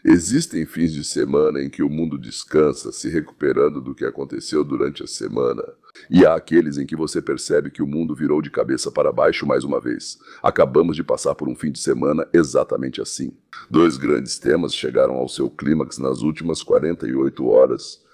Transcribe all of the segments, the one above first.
Existem fins de semana em que o mundo descansa, se recuperando do que aconteceu durante a semana. E há aqueles em que você percebe que o mundo virou de cabeça para baixo mais uma vez. Acabamos de passar por um fim de semana exatamente assim. Dois grandes temas chegaram ao seu clímax nas últimas 48 horas.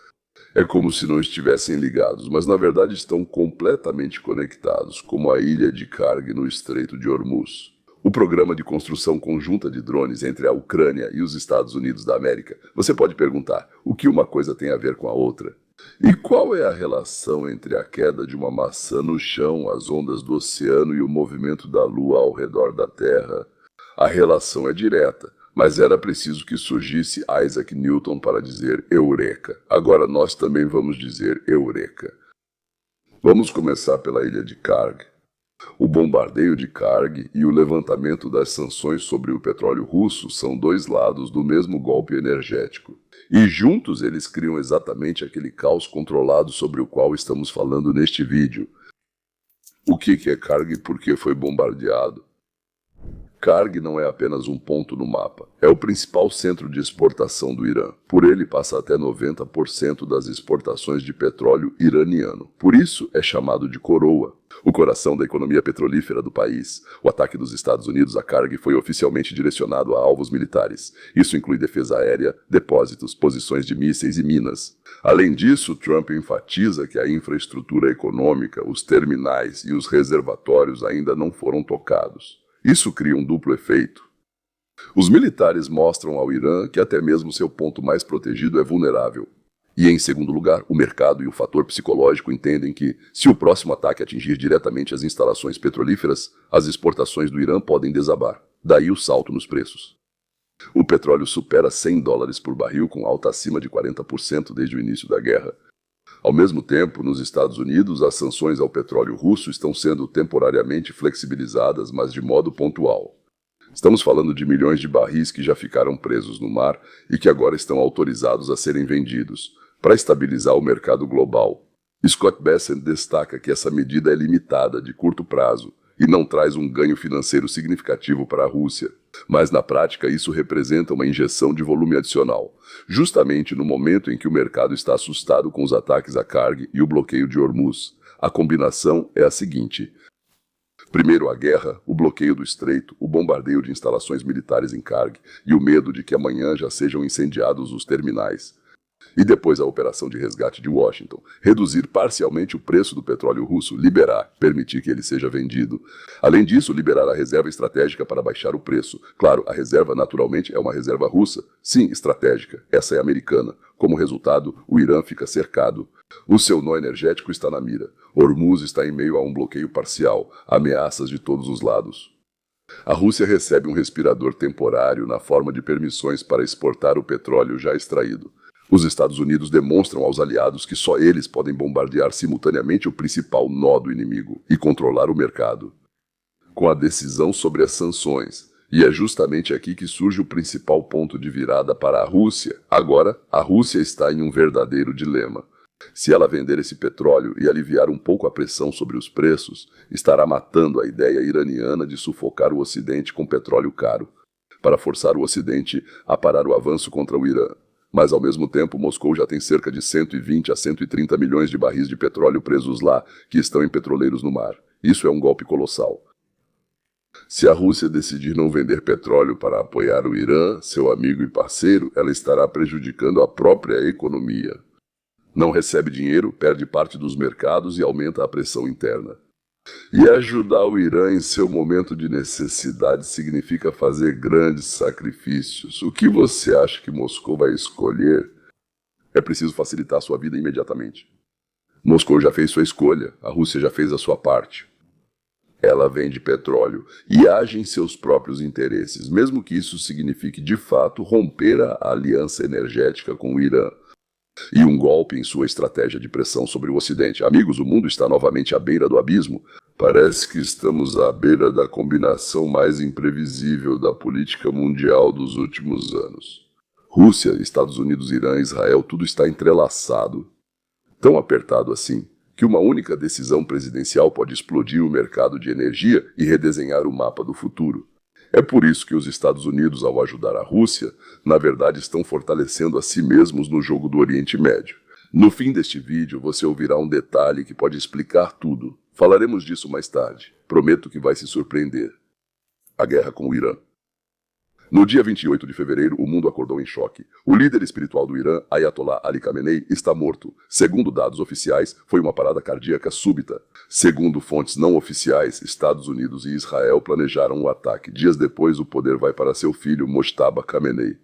É como se não estivessem ligados, mas na verdade estão completamente conectados, como a ilha de Karg no Estreito de Hormuz. O programa de construção conjunta de drones entre a Ucrânia e os Estados Unidos da América. Você pode perguntar, o que uma coisa tem a ver com a outra? E qual é a relação entre a queda de uma maçã no chão, as ondas do oceano e o movimento da Lua ao redor da Terra? A relação é direta, mas era preciso que surgisse Isaac Newton para dizer Eureka. Agora nós também vamos dizer Eureka. Vamos começar pela ilha de Karg. O bombardeio de Karg e o levantamento das sanções sobre o petróleo russo são dois lados do mesmo golpe energético. E juntos eles criam exatamente aquele caos controlado sobre o qual estamos falando neste vídeo. O que é Karg e por que foi bombardeado? Karg não é apenas um ponto no mapa, é o principal centro de exportação do Irã. Por ele passa até 90% das exportações de petróleo iraniano. Por isso é chamado de coroa, o coração da economia petrolífera do país. O ataque dos Estados Unidos a Karg foi oficialmente direcionado a alvos militares. Isso inclui defesa aérea, depósitos, posições de mísseis e minas. Além disso, Trump enfatiza que a infraestrutura econômica, os terminais e os reservatórios ainda não foram tocados. Isso cria um duplo efeito. Os militares mostram ao Irã que até mesmo seu ponto mais protegido é vulnerável. E, em segundo lugar, o mercado e o fator psicológico entendem que, se o próximo ataque atingir diretamente as instalações petrolíferas, as exportações do Irã podem desabar. Daí o salto nos preços. O petróleo supera $100 por barril, com alta acima de 40% desde o início da guerra. Ao mesmo tempo, nos Estados Unidos, as sanções ao petróleo russo estão sendo temporariamente flexibilizadas, mas de modo pontual. Estamos falando de milhões de barris que já ficaram presos no mar e que agora estão autorizados a serem vendidos, para estabilizar o mercado global. Scott Bessent destaca que essa medida é limitada, de curto prazo, e não traz um ganho financeiro significativo para a Rússia. Mas na prática isso representa uma injeção de volume adicional, justamente no momento em que o mercado está assustado com os ataques a Karg e o bloqueio de Hormuz. A combinação é a seguinte: primeiro a guerra, o bloqueio do estreito, o bombardeio de instalações militares em Karg e o medo de que amanhã já sejam incendiados os terminais. E depois a operação de resgate de Washington, reduzir parcialmente o preço do petróleo russo, liberar, permitir que ele seja vendido. Além disso, liberar a reserva estratégica para baixar o preço. Claro, a reserva naturalmente é uma reserva russa. Sim, estratégica. Essa é americana. Como resultado, o Irã fica cercado. O seu nó energético está na mira. Hormuz está em meio a um bloqueio parcial, ameaças de todos os lados. A Rússia recebe um respirador temporário na forma de permissões para exportar o petróleo já extraído. Os Estados Unidos demonstram aos aliados que só eles podem bombardear simultaneamente o principal nó do inimigo e controlar o mercado. Com a decisão sobre as sanções, e é justamente aqui que surge o principal ponto de virada para a Rússia. Agora, a Rússia está em um verdadeiro dilema. Se ela vender esse petróleo e aliviar um pouco a pressão sobre os preços, estará matando a ideia iraniana de sufocar o Ocidente com petróleo caro, para forçar o Ocidente a parar o avanço contra o Irã. Mas, ao mesmo tempo, Moscou já tem cerca de 120 a 130 milhões de barris de petróleo presos lá, que estão em petroleiros no mar. Isso é um golpe colossal. Se a Rússia decidir não vender petróleo para apoiar o Irã, seu amigo e parceiro, ela estará prejudicando a própria economia. Não recebe dinheiro, perde parte dos mercados e aumenta a pressão interna. E ajudar o Irã em seu momento de necessidade significa fazer grandes sacrifícios. O que você acha que Moscou vai escolher? É preciso facilitar sua vida imediatamente. Moscou já fez sua escolha, a Rússia já fez a sua parte. Ela vende petróleo e age em seus próprios interesses, mesmo que isso signifique de fato romper a aliança energética com o Irã. E um golpe em sua estratégia de pressão sobre o Ocidente. Amigos, o mundo está novamente à beira do abismo. Parece que estamos à beira da combinação mais imprevisível da política mundial dos últimos anos. Rússia, Estados Unidos, Irã, Israel, tudo está entrelaçado. Tão apertado assim, que uma única decisão presidencial pode explodir o mercado de energia e redesenhar o mapa do futuro. É por isso que os Estados Unidos, ao ajudar a Rússia, na verdade estão fortalecendo a si mesmos no jogo do Oriente Médio. No fim deste vídeo, você ouvirá um detalhe que pode explicar tudo. Falaremos disso mais tarde. Prometo que vai se surpreender. A guerra com o Irã. No dia 28 de fevereiro, o mundo acordou em choque. O líder espiritual do Irã, Ayatollah Ali Khamenei, está morto. Segundo dados oficiais, foi uma parada cardíaca súbita. Segundo fontes não oficiais, Estados Unidos e Israel planejaram o ataque. Dias depois, o poder vai para seu filho, Mojtaba Khamenei.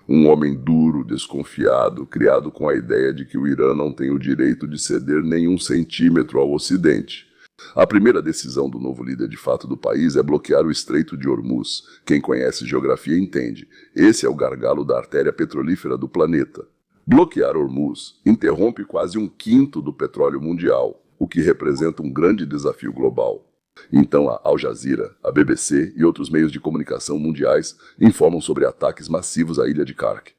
Um homem duro, desconfiado, criado com a ideia de que o Irã não tem o direito de ceder nenhum centímetro ao Ocidente. A primeira decisão do novo líder de fato do país é bloquear o Estreito de Hormuz. Quem conhece geografia entende. Esse é o gargalo da artéria petrolífera do planeta. Bloquear Hormuz interrompe quase 1/5 do petróleo mundial, o que representa um grande desafio global. Então a Al Jazeera, a BBC e outros meios de comunicação mundiais informam sobre ataques massivos à ilha de Kark.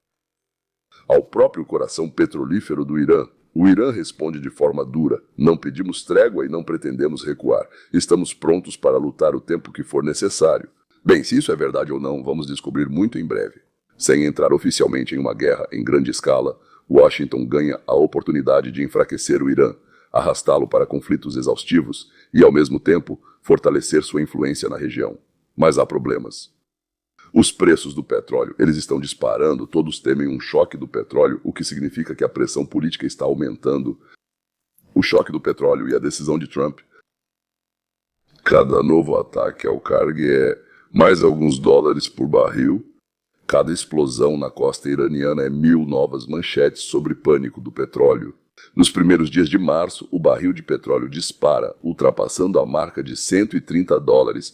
Ao próprio coração petrolífero do Irã, o Irã responde de forma dura: não pedimos trégua e não pretendemos recuar. Estamos prontos para lutar o tempo que for necessário. Bem, se isso é verdade ou não, vamos descobrir muito em breve. Sem entrar oficialmente em uma guerra em grande escala, Washington ganha a oportunidade de enfraquecer o Irã, arrastá-lo para conflitos exaustivos e, ao mesmo tempo, fortalecer sua influência na região. Mas há problemas. Os preços do petróleo, eles estão disparando, todos temem um choque do petróleo, o que significa que a pressão política está aumentando. O choque do petróleo e a decisão de Trump. Cada novo ataque ao Karg é mais alguns dólares por barril. Cada explosão na costa iraniana é 1.000 novas manchetes sobre pânico do petróleo. Nos primeiros dias de março, o barril de petróleo dispara, ultrapassando a marca de $130.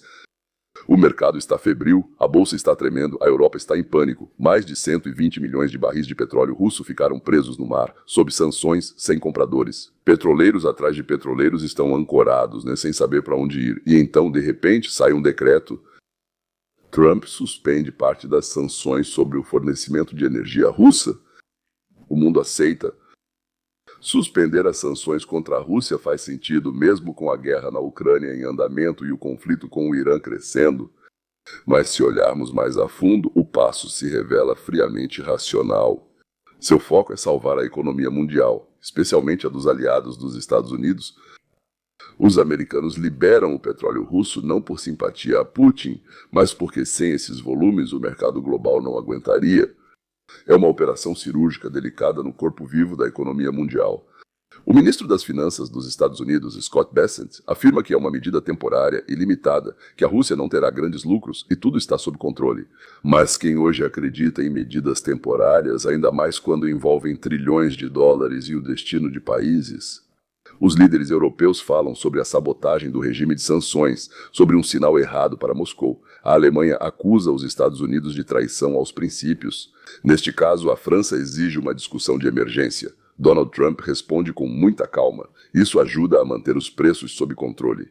O mercado está febril, a bolsa está tremendo, a Europa está em pânico. Mais de 120 milhões de barris de petróleo russo ficaram presos no mar, sob sanções, sem compradores. Petroleiros atrás de petroleiros estão ancorados, sem saber para onde ir. E então, de repente, sai um decreto. Trump suspende parte das sanções sobre o fornecimento de energia russa. O mundo aceita. Suspender as sanções contra a Rússia faz sentido mesmo com a guerra na Ucrânia em andamento e o conflito com o Irã crescendo. Mas se olharmos mais a fundo, o passo se revela friamente racional. Seu foco é salvar a economia mundial, especialmente a dos aliados dos Estados Unidos. Os americanos liberam o petróleo russo não por simpatia a Putin, mas porque sem esses volumes o mercado global não aguentaria. É uma operação cirúrgica delicada no corpo vivo da economia mundial. O ministro das Finanças dos Estados Unidos, Scott Bessent, afirma que é uma medida temporária e limitada, que a Rússia não terá grandes lucros e tudo está sob controle. Mas quem hoje acredita em medidas temporárias, ainda mais quando envolvem trilhões de dólares e o destino de países? Os líderes europeus falam sobre a sabotagem do regime de sanções, sobre um sinal errado para Moscou. A Alemanha acusa os Estados Unidos de traição aos princípios. Neste caso, a França exige uma discussão de emergência. Donald Trump responde com muita calma. Isso ajuda a manter os preços sob controle.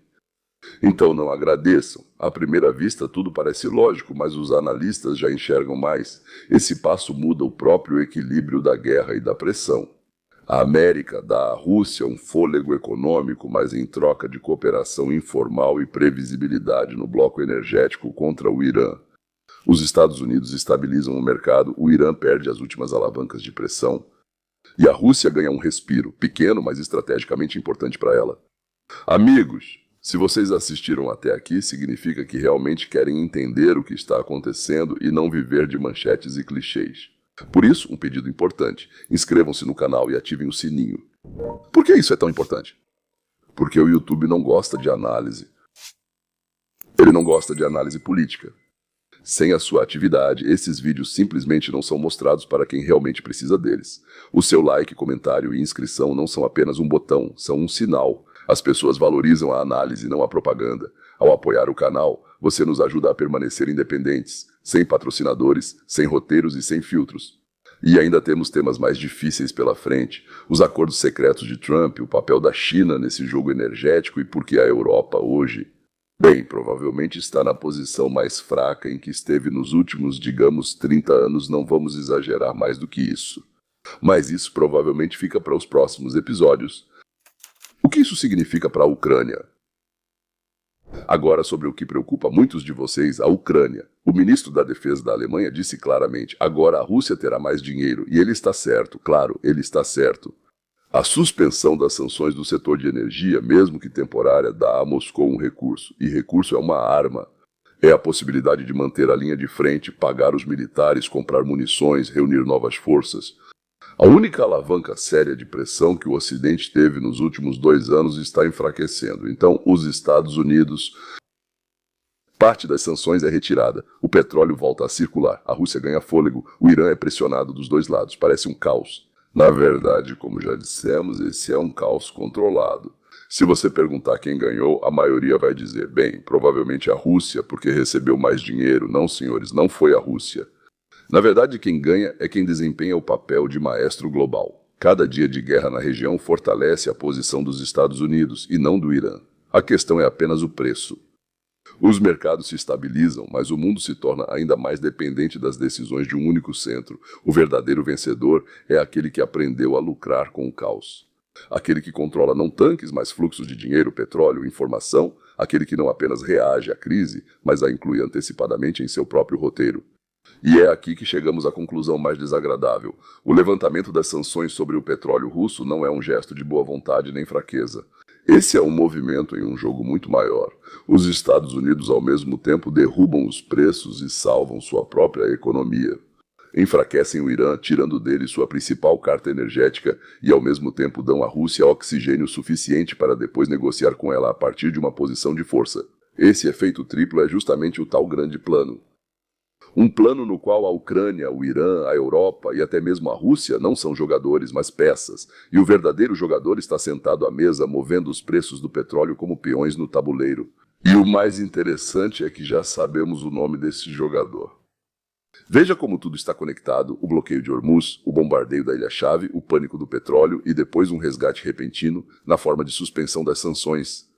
Então não agradeçam. À primeira vista tudo parece lógico, mas os analistas já enxergam mais. Esse passo muda o próprio equilíbrio da guerra e da pressão. A América dá à Rússia um fôlego econômico, mas em troca de cooperação informal e previsibilidade no bloco energético contra o Irã. Os Estados Unidos estabilizam o mercado, o Irã perde as últimas alavancas de pressão. E a Rússia ganha um respiro, pequeno, mas estrategicamente importante para ela. Amigos, se vocês assistiram até aqui, significa que realmente querem entender o que está acontecendo e não viver de manchetes e clichês. Por isso, um pedido importante: inscrevam-se no canal e ativem o sininho. Por que isso é tão importante? Porque o YouTube não gosta de análise. Ele não gosta de análise política. Sem a sua atividade, esses vídeos simplesmente não são mostrados para quem realmente precisa deles. O seu like, comentário e inscrição não são apenas um botão, são um sinal. As pessoas valorizam a análise, não a propaganda. Ao apoiar o canal, você nos ajuda a permanecer independentes, sem patrocinadores, sem roteiros e sem filtros. E ainda temos temas mais difíceis pela frente: os acordos secretos de Trump, o papel da China nesse jogo energético e por que a Europa hoje, bem, provavelmente está na posição mais fraca em que esteve nos últimos, digamos, 30 anos, não vamos exagerar mais do que isso. Mas isso provavelmente fica para os próximos episódios. O que isso significa para a Ucrânia? Agora, sobre o que preocupa muitos de vocês, a Ucrânia. O ministro da Defesa da Alemanha disse claramente: agora a Rússia terá mais dinheiro. E ele está certo, claro, ele está certo. A suspensão das sanções do setor de energia, mesmo que temporária, dá a Moscou um recurso. E recurso é uma arma. É a possibilidade de manter a linha de frente, pagar os militares, comprar munições, reunir novas forças. A única alavanca séria de pressão que o Ocidente teve nos últimos 2 anos está enfraquecendo. Então, os Estados Unidos... Parte das sanções é retirada, o petróleo volta a circular, a Rússia ganha fôlego, o Irã é pressionado dos dois lados, parece um caos. Na verdade, como já dissemos, esse é um caos controlado. Se você perguntar quem ganhou, a maioria vai dizer, bem, provavelmente a Rússia, porque recebeu mais dinheiro. Não, senhores, não foi a Rússia. Na verdade, quem ganha é quem desempenha o papel de maestro global. Cada dia de guerra na região fortalece a posição dos Estados Unidos e não do Irã. A questão é apenas o preço. Os mercados se estabilizam, mas o mundo se torna ainda mais dependente das decisões de um único centro. O verdadeiro vencedor é aquele que aprendeu a lucrar com o caos. Aquele que controla não tanques, mas fluxos de dinheiro, petróleo, informação. Aquele que não apenas reage à crise, mas a inclui antecipadamente em seu próprio roteiro. E é aqui que chegamos à conclusão mais desagradável. O levantamento das sanções sobre o petróleo russo não é um gesto de boa vontade nem fraqueza. Esse é um movimento em um jogo muito maior. Os Estados Unidos, ao mesmo tempo, derrubam os preços e salvam sua própria economia. Enfraquecem o Irã, tirando dele sua principal carta energética e, ao mesmo tempo, dão à Rússia oxigênio suficiente para depois negociar com ela a partir de uma posição de força. Esse efeito triplo é justamente o tal grande plano. Um plano no qual a Ucrânia, o Irã, a Europa e até mesmo a Rússia não são jogadores, mas peças, e o verdadeiro jogador está sentado à mesa movendo os preços do petróleo como peões no tabuleiro. E o mais interessante é que já sabemos o nome desse jogador. Veja como tudo está conectado: o bloqueio de Hormuz, o bombardeio da Ilha-Chave, o pânico do petróleo e depois um resgate repentino na forma de suspensão das sanções.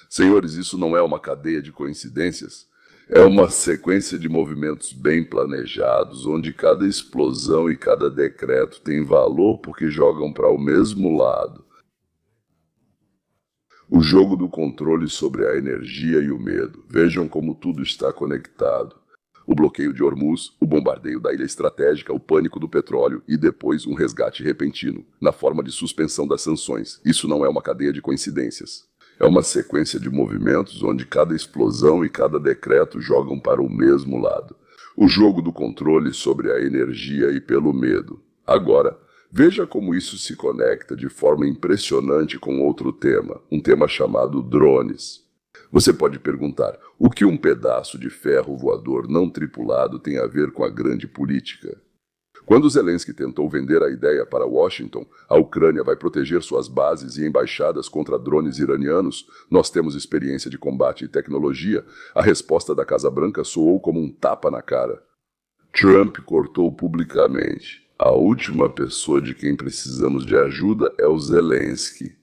Senhores, isso não é uma cadeia de coincidências? É uma sequência de movimentos bem planejados, onde cada explosão e cada decreto tem valor porque jogam para o mesmo lado. O jogo do controle sobre a energia e o medo. Vejam como tudo está conectado. O bloqueio de Hormuz, o bombardeio da ilha estratégica, o pânico do petróleo e depois um resgate repentino, na forma de suspensão das sanções. Isso não é uma cadeia de coincidências. É uma sequência de movimentos onde cada explosão e cada decreto jogam para o mesmo lado. O jogo do controle sobre a energia e pelo medo. Agora, veja como isso se conecta de forma impressionante com outro tema, um tema chamado drones. Você pode perguntar, o que um pedaço de ferro voador não tripulado tem a ver com a grande política? Quando Zelensky tentou vender a ideia para Washington, a Ucrânia vai proteger suas bases e embaixadas contra drones iranianos, nós temos experiência de combate e tecnologia, a resposta da Casa Branca soou como um tapa na cara. Trump cortou publicamente: a última pessoa de quem precisamos de ajuda é o Zelensky.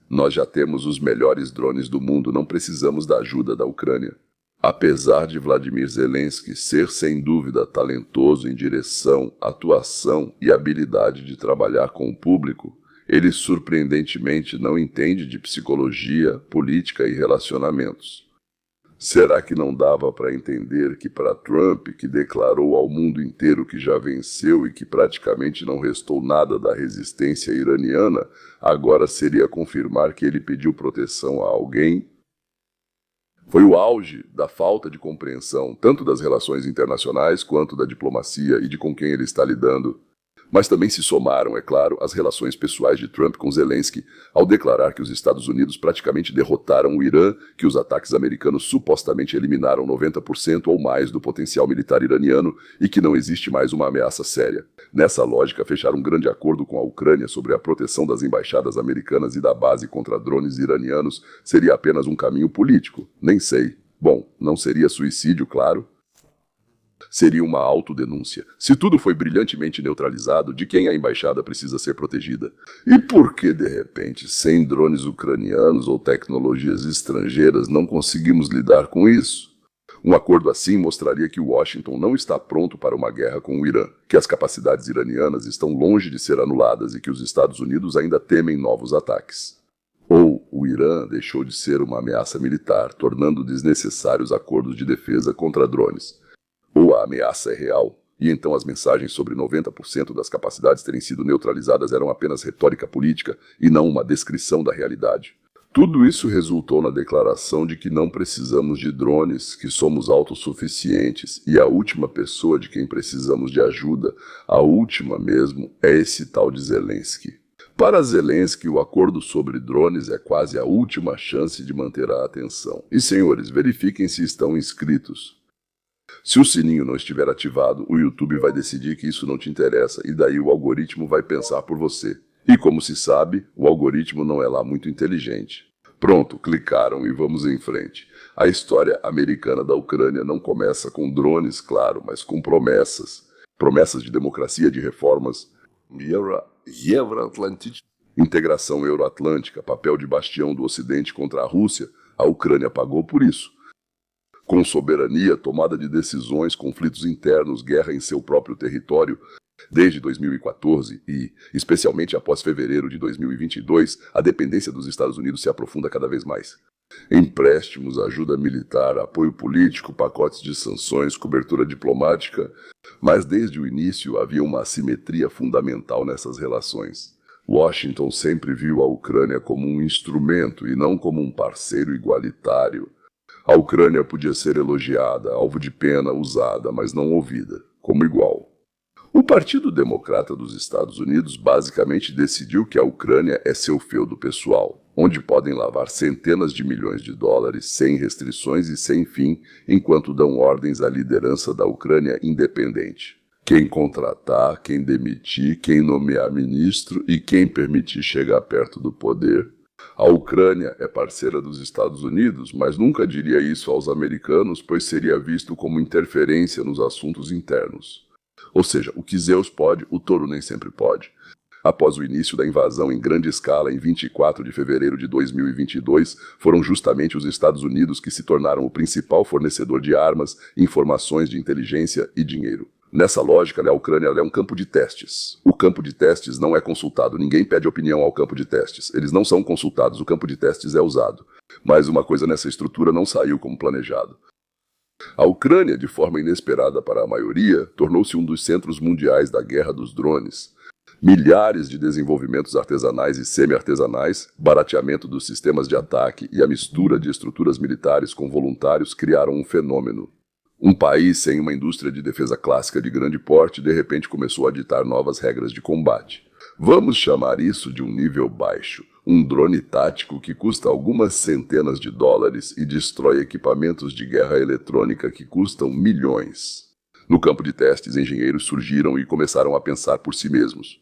Nós já temos os melhores drones do mundo, não precisamos da ajuda da Ucrânia. Apesar de Vladimir Zelensky ser sem dúvida talentoso em direção, atuação e habilidade de trabalhar com o público, ele surpreendentemente não entende de psicologia, política e relacionamentos. Será que não dava para entender que para Trump, que declarou ao mundo inteiro que já venceu e que praticamente não restou nada da resistência iraniana, agora seria confirmar que ele pediu proteção a alguém? Foi o auge da falta de compreensão, tanto das relações internacionais quanto da diplomacia e de com quem ele está lidando. Mas também se somaram, é claro, as relações pessoais de Trump com Zelensky, ao declarar que os Estados Unidos praticamente derrotaram o Irã, que os ataques americanos supostamente eliminaram 90% ou mais do potencial militar iraniano e que não existe mais uma ameaça séria. Nessa lógica, fechar um grande acordo com a Ucrânia sobre a proteção das embaixadas americanas e da base contra drones iranianos seria apenas um caminho político? Nem sei. Bom, não seria suicídio, claro? Seria uma autodenúncia. Se tudo foi brilhantemente neutralizado, de quem a embaixada precisa ser protegida? E por que, de repente, sem drones ucranianos ou tecnologias estrangeiras, não conseguimos lidar com isso? Um acordo assim mostraria que Washington não está pronto para uma guerra com o Irã, que as capacidades iranianas estão longe de ser anuladas e que os Estados Unidos ainda temem novos ataques. Ou o Irã deixou de ser uma ameaça militar, tornando desnecessários acordos de defesa contra drones. Ou a ameaça é real, e então as mensagens sobre 90% das capacidades terem sido neutralizadas eram apenas retórica política e não uma descrição da realidade. Tudo isso resultou na declaração de que não precisamos de drones, que somos autossuficientes, e a última pessoa de quem precisamos de ajuda, a última mesmo, é esse tal de Zelensky. Para Zelensky, o acordo sobre drones é quase a última chance de manter a atenção. E senhores, verifiquem se estão inscritos. Se o sininho não estiver ativado, o YouTube vai decidir que isso não te interessa e daí o algoritmo vai pensar por você. E como se sabe, o algoritmo não é lá muito inteligente. Pronto, clicaram e vamos em frente. A história americana da Ucrânia não começa com drones, claro, mas com promessas. Promessas de democracia, de reformas, integração euroatlântica, papel de bastião do Ocidente contra a Rússia. A Ucrânia pagou por isso. Com soberania, tomada de decisões, conflitos internos, guerra em seu próprio território. Desde 2014 e, especialmente após fevereiro de 2022, a dependência dos Estados Unidos se aprofunda cada vez mais. Empréstimos, ajuda militar, apoio político, pacotes de sanções, cobertura diplomática. Mas desde o início havia uma assimetria fundamental nessas relações. Washington sempre viu a Ucrânia como um instrumento e não como um parceiro igualitário. A Ucrânia podia ser elogiada, alvo de pena, usada, mas não ouvida, como igual. O Partido Democrata dos Estados Unidos basicamente decidiu que a Ucrânia é seu feudo pessoal, onde podem lavar centenas de milhões de dólares sem restrições e sem fim, enquanto dão ordens à liderança da Ucrânia independente. Quem contratar, quem demitir, quem nomear ministro e quem permitir chegar perto do poder. A Ucrânia é parceira dos Estados Unidos, mas nunca diria isso aos americanos, pois seria visto como interferência nos assuntos internos. Ou seja, o que Zeus pode, o touro nem sempre pode. Após o início da invasão em grande escala em 24 de fevereiro de 2022, foram justamente os Estados Unidos que se tornaram o principal fornecedor de armas, informações de inteligência e dinheiro. Nessa lógica, a Ucrânia é um campo de testes. O campo de testes não é consultado, ninguém pede opinião ao campo de testes. Eles não são consultados, o campo de testes é usado. Mas uma coisa nessa estrutura não saiu como planejado. A Ucrânia, de forma inesperada para a maioria, tornou-se um dos centros mundiais da guerra dos drones. Milhares de desenvolvimentos artesanais e semi-artesanais, barateamento dos sistemas de ataque e a mistura de estruturas militares com voluntários criaram um fenômeno. Um país sem uma indústria de defesa clássica de grande porte, de repente começou a ditar novas regras de combate. Vamos chamar isso de um nível baixo. Um drone tático que custa algumas centenas de dólares e destrói equipamentos de guerra eletrônica que custam milhões. No campo de testes, engenheiros surgiram e começaram a pensar por si mesmos.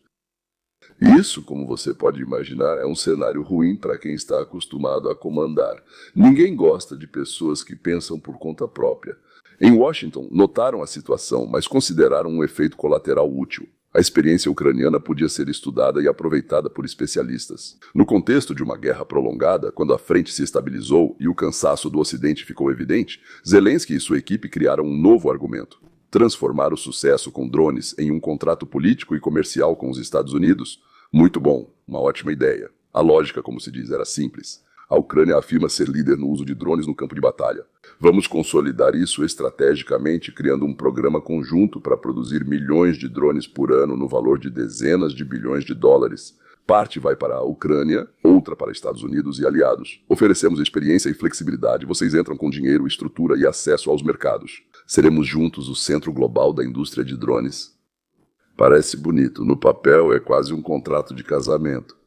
Isso, como você pode imaginar, é um cenário ruim para quem está acostumado a comandar. Ninguém gosta de pessoas que pensam por conta própria. Em Washington, notaram a situação, mas consideraram um efeito colateral útil. A experiência ucraniana podia ser estudada e aproveitada por especialistas. No contexto de uma guerra prolongada, quando a frente se estabilizou e o cansaço do Ocidente ficou evidente, Zelensky e sua equipe criaram um novo argumento: transformar o sucesso com drones em um contrato político e comercial com os Estados Unidos. Muito bom, uma ótima ideia. A lógica, como se diz, era simples. A Ucrânia afirma ser líder no uso de drones no campo de batalha. Vamos consolidar isso estrategicamente, criando um programa conjunto para produzir milhões de drones por ano no valor de dezenas de bilhões de dólares. Parte vai para a Ucrânia, outra para Estados Unidos e aliados. Oferecemos experiência e flexibilidade. Vocês entram com dinheiro, estrutura e acesso aos mercados. Seremos juntos o centro global da indústria de drones. Parece bonito. No papel é quase um contrato de casamento.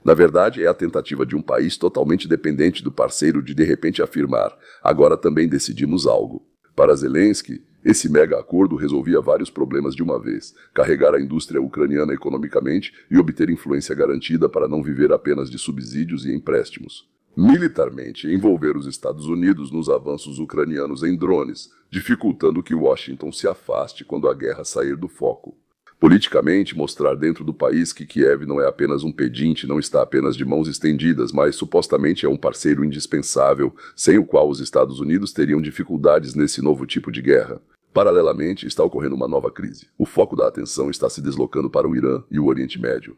Na verdade, é a tentativa de um país totalmente dependente do parceiro de repente afirmar: agora também decidimos algo. Para Zelensky, esse mega acordo resolvia vários problemas de uma vez: carregar a indústria ucraniana economicamente e obter influência garantida para não viver apenas de subsídios e empréstimos. Militarmente, envolver os Estados Unidos nos avanços ucranianos em drones, dificultando que Washington se afaste quando a guerra sair do foco. Politicamente, mostrar dentro do país que Kiev não é apenas um pedinte, não está apenas de mãos estendidas, mas supostamente é um parceiro indispensável, sem o qual os Estados Unidos teriam dificuldades nesse novo tipo de guerra. Paralelamente, está ocorrendo uma nova crise. O foco da atenção está se deslocando para o Irã e o Oriente Médio.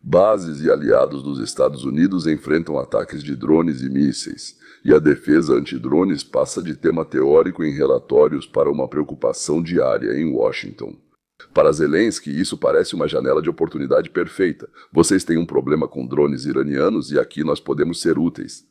Bases e aliados dos Estados Unidos enfrentam ataques de drones e mísseis, e a defesa antidrones passa de tema teórico em relatórios para uma preocupação diária em Washington. Para Zelensky, isso parece uma janela de oportunidade perfeita. Vocês têm um problema com drones iranianos e aqui nós podemos ser úteis.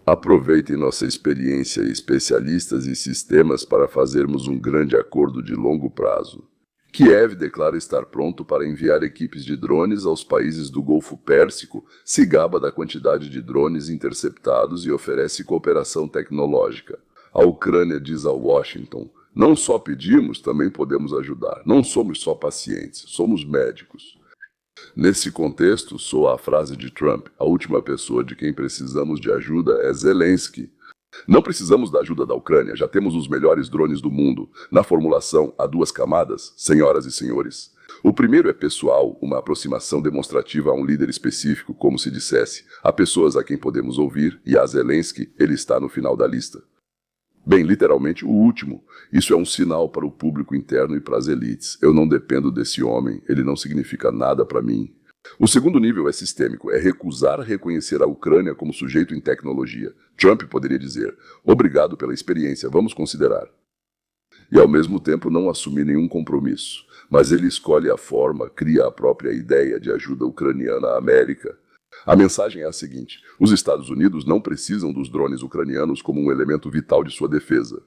Aproveitem nossa experiência e especialistas em sistemas para fazermos um grande acordo de longo prazo. Kiev declara estar pronto para enviar equipes de drones aos países do Golfo Pérsico, se gaba da quantidade de drones interceptados e oferece cooperação tecnológica. A Ucrânia diz a Washington: não só pedimos, também podemos ajudar. Não somos só pacientes, somos médicos. Nesse contexto, soa a frase de Trump: a última pessoa de quem precisamos de ajuda é Zelensky. Não precisamos da ajuda da Ucrânia, já temos os melhores drones do mundo. Na formulação, há 2 camadas, senhoras e senhores. O primeiro é pessoal, uma aproximação demonstrativa a um líder específico, como se dissesse. Há pessoas a quem podemos ouvir, e a Zelensky, ele está no final da lista. Bem, literalmente o último. Isso é um sinal para o público interno e para as elites. Eu não dependo desse homem, ele não significa nada para mim. O segundo nível é sistêmico, é recusar reconhecer a Ucrânia como sujeito em tecnologia. Trump poderia dizer: obrigado pela experiência, vamos considerar. E ao mesmo tempo não assumir nenhum compromisso. Mas ele escolhe a forma, cria a própria ideia de ajuda ucraniana à América. A mensagem é a seguinte: os Estados Unidos não precisam dos drones ucranianos como um elemento vital de sua defesa.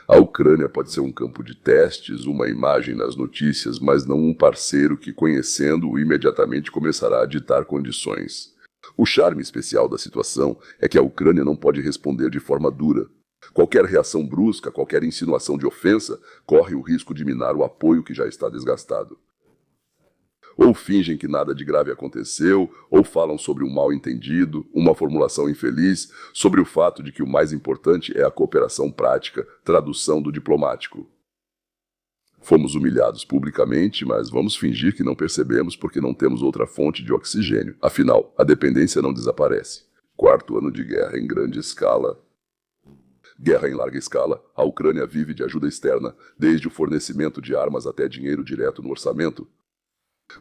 A Ucrânia pode ser um campo de testes, uma imagem nas notícias, mas não um parceiro que, conhecendo-o, imediatamente começará a ditar condições. O charme especial da situação é que a Ucrânia não pode responder de forma dura. Qualquer reação brusca, qualquer insinuação de ofensa, corre o risco de minar o apoio que já está desgastado. Ou fingem que nada de grave aconteceu, ou falam sobre um mal-entendido, uma formulação infeliz, sobre o fato de que o mais importante é a cooperação prática, tradução do diplomático. Fomos humilhados publicamente, mas vamos fingir que não percebemos porque não temos outra fonte de oxigênio. Afinal, a dependência não desaparece. 4º ano de guerra em grande escala. Guerra em larga escala, a Ucrânia vive de ajuda externa, desde o fornecimento de armas até dinheiro direto no orçamento.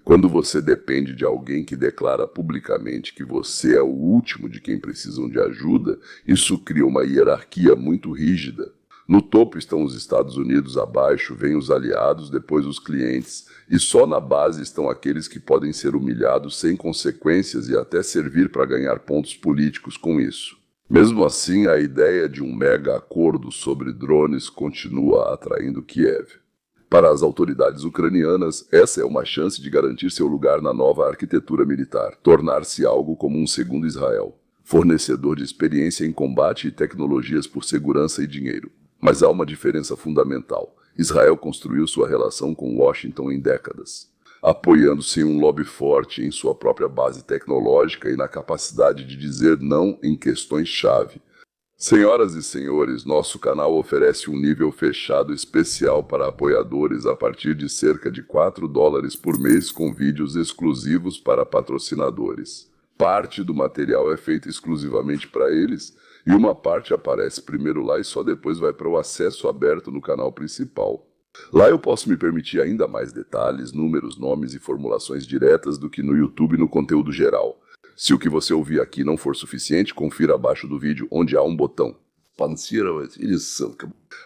Quando você depende de alguém que declara publicamente que você é o último de quem precisam de ajuda, isso cria uma hierarquia muito rígida. No topo estão os Estados Unidos, abaixo vêm os aliados, depois os clientes, e só na base estão aqueles que podem ser humilhados sem consequências e até servir para ganhar pontos políticos com isso. Mesmo assim, a ideia de um mega acordo sobre drones continua atraindo Kiev. Para as autoridades ucranianas, essa é uma chance de garantir seu lugar na nova arquitetura militar, tornar-se algo como um segundo Israel, fornecedor de experiência em combate e tecnologias por segurança e dinheiro. Mas há uma diferença fundamental. Israel construiu sua relação com Washington em décadas, apoiando-se em um lobby forte em sua própria base tecnológica e na capacidade de dizer não em questões-chave. Senhoras e senhores, nosso canal oferece um nível fechado especial para apoiadores a partir de cerca de $4 por mês com vídeos exclusivos para patrocinadores. Parte do material é feita exclusivamente para eles e uma parte aparece primeiro lá e só depois vai para o acesso aberto no canal principal. Lá eu posso me permitir ainda mais detalhes, números, nomes e formulações diretas do que no YouTube no conteúdo geral. Se o que você ouvir aqui não for suficiente, confira abaixo do vídeo onde há um botão.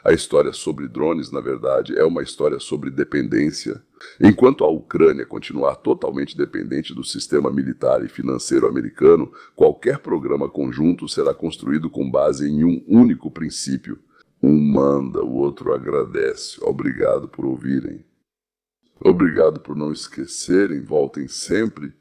A história sobre drones, na verdade, é uma história sobre dependência. Enquanto a Ucrânia continuar totalmente dependente do sistema militar e financeiro americano, qualquer programa conjunto será construído com base em um único princípio. Um manda, o outro agradece. Obrigado por ouvirem. Obrigado por não esquecerem, voltem sempre.